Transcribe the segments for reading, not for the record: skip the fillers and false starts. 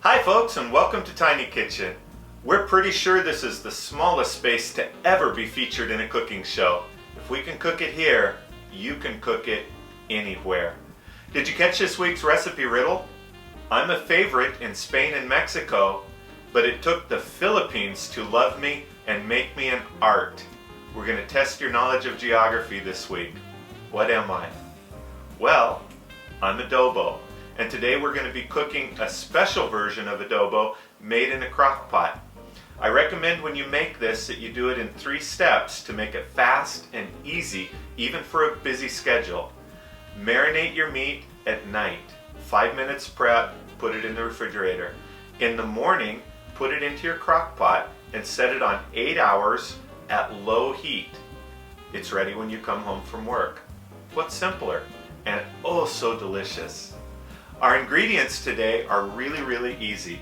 Hi folks, and welcome to Tiny Kitchen. We're pretty sure this is the smallest space to ever be featured in a cooking show. If we can cook it here, you can cook it anywhere. Did you catch this week's recipe riddle? I'm a favorite in Spain and Mexico, but it took the Philippines to love me and make me an art. We're going to test your knowledge of geography this week. What am I? Well, I'm adobo. And today we're going to be cooking a special version of adobo made in a crock pot. I recommend when you make this that you do it in 3 steps to make it fast and easy, even for a busy schedule. Marinate your meat at night. 5 minutes prep, put it in the refrigerator. In the morning, put it into your crock pot and set it on 8 hours at low heat. It's ready when you come home from work. What's simpler? And oh so delicious. Our ingredients today are really easy.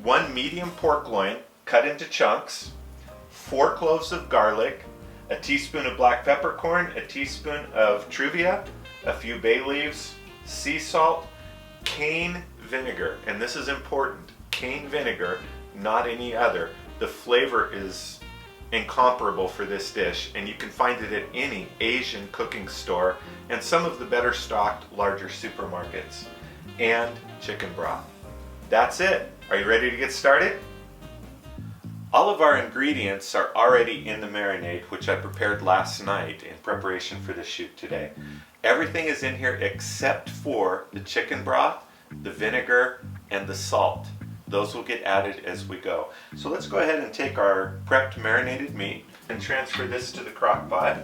1 medium pork loin cut into chunks, 4 cloves of garlic, a teaspoon of black peppercorn, a teaspoon of truvia, a few bay leaves, sea salt, cane vinegar, and this is important, cane vinegar, not any other. The flavor is incomparable for this dish, and you can find it at any Asian cooking store and some of the better stocked larger supermarkets. And chicken broth. That's it. Are you ready to get started? All of our ingredients are already in the marinade, which I prepared last night in preparation for the shoot today. Everything is in here except for the chicken broth, the vinegar, and the salt. Those will get added as we go. So let's go ahead and take our prepped marinated meat and transfer this to the crock pot.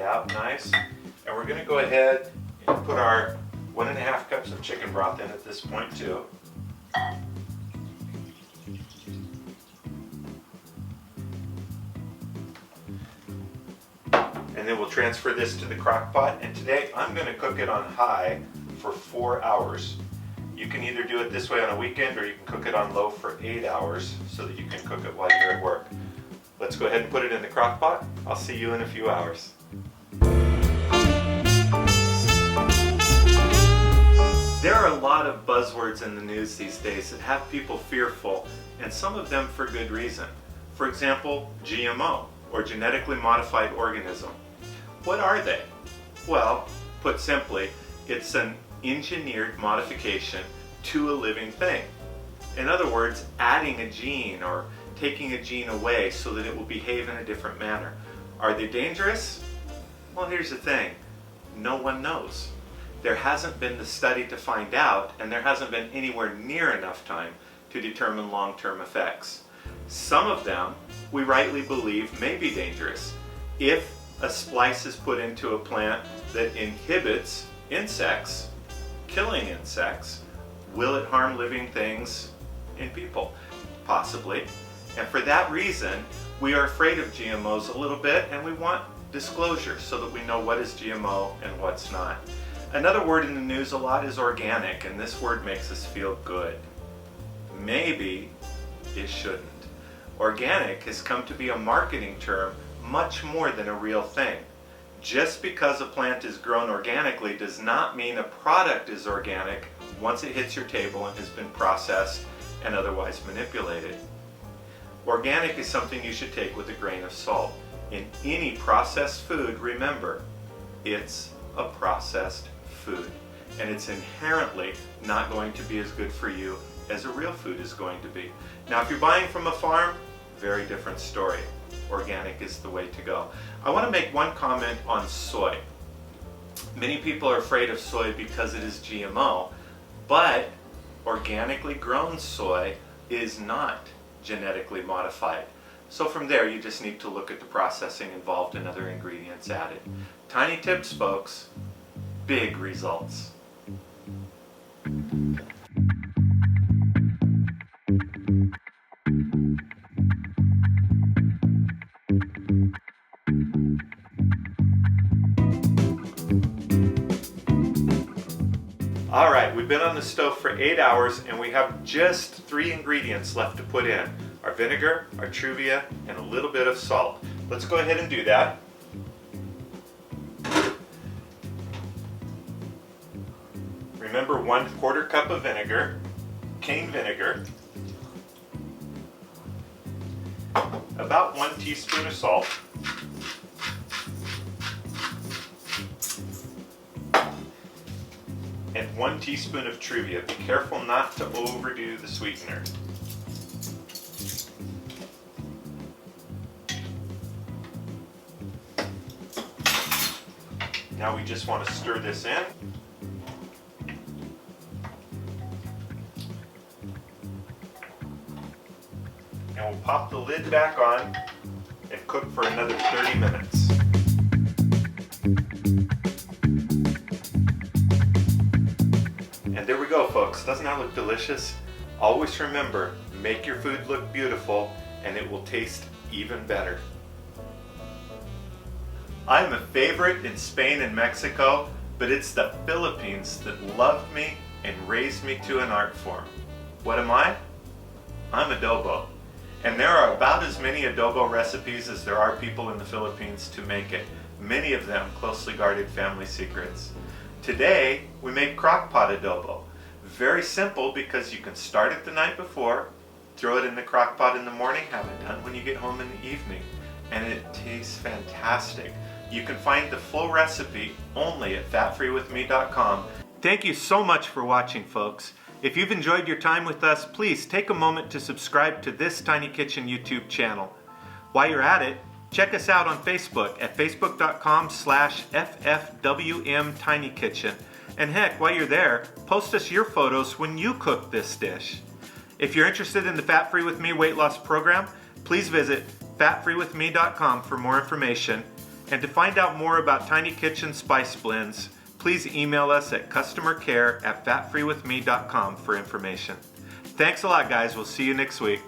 Out nice, and we're going to go ahead and put our 1.5 cups of chicken broth in at this point too. And then we'll transfer this to the crock pot, and today I'm going to cook it on high for 4 hours. You can either do it this way on a weekend or you can cook it on low for 8 hours so that you can cook it while you're at work. Let's go ahead and put it in the crock pot. I'll see you in a few hours. There are a lot of buzzwords in the news these days that have people fearful, and some of them for good reason. For example, GMO, or genetically modified organism. What are they? Well, put simply, it's an engineered modification to a living thing. In other words, adding a gene or taking a gene away so that it will behave in a different manner. Are they dangerous? Well, here's the thing. No one knows. There hasn't been the study to find out, and there hasn't been anywhere near enough time to determine long-term effects. Some of them, we rightly believe, may be dangerous. If a splice is put into a plant that inhibits insects, killing insects, will it harm living things in people? Possibly. And for that reason, we are afraid of GMOs a little bit, and we want disclosure so that we know what is GMO and what's not. Another word in the news a lot is organic, and this word makes us feel good. Maybe it shouldn't. Organic has come to be a marketing term much more than a real thing. Just because a plant is grown organically does not mean a product is organic once it hits your table and has been processed and otherwise manipulated. Organic is something you should take with a grain of salt. In any processed food, remember, it's a processed food, and it's inherently not going to be as good for you as a real food is going to be. Now, if you're buying from a farm, very different story. Organic is the way to go. I want to make one comment on soy. Many people are afraid of soy because it is GMO, but organically grown soy is not genetically modified. So from there, you just need to look at the processing involved and other ingredients added. Tiny tips, folks. Big results. All right, we've been on the stove for 8 hours and we have just 3 ingredients left to put in. Our vinegar, our truvia, and a little bit of salt. Let's go ahead and do that. Remember, 1/4 cup of vinegar, cane vinegar, about 1 teaspoon of salt, and 1 teaspoon of Truvia. Be careful not to overdo the sweetener. Now we just want to stir this in. And we'll pop the lid back on and cook for another 30 minutes. And there we go, folks. Doesn't that look delicious? Always remember, make your food look beautiful and it will taste even better. I'm a favorite in Spain and Mexico, but it's the Philippines that loved me and raised me to an art form. What am I? I'm Adobo. And there are about as many adobo recipes as there are people in the Philippines to make it. Many of them closely guarded family secrets. Today, we make crock pot adobo. Very simple because you can start it the night before, throw it in the crock pot in the morning, have it done when you get home in the evening. And it tastes fantastic. You can find the full recipe only at fatfreewithme.com. Thank you so much for watching, folks. If you've enjoyed your time with us, please take a moment to subscribe to this Tiny Kitchen YouTube channel. While you're at it, check us out on Facebook at facebook.com/ffwmtinykitchen. And heck, while you're there, post us your photos when you cook this dish. If you're interested in the Fat Free With Me weight loss program, please visit fatfreewithme.com for more information. And to find out more about Tiny Kitchen Spice Blends, please email us at customercare@fatfreewithme.com for information. Thanks a lot, guys. We'll see you next week.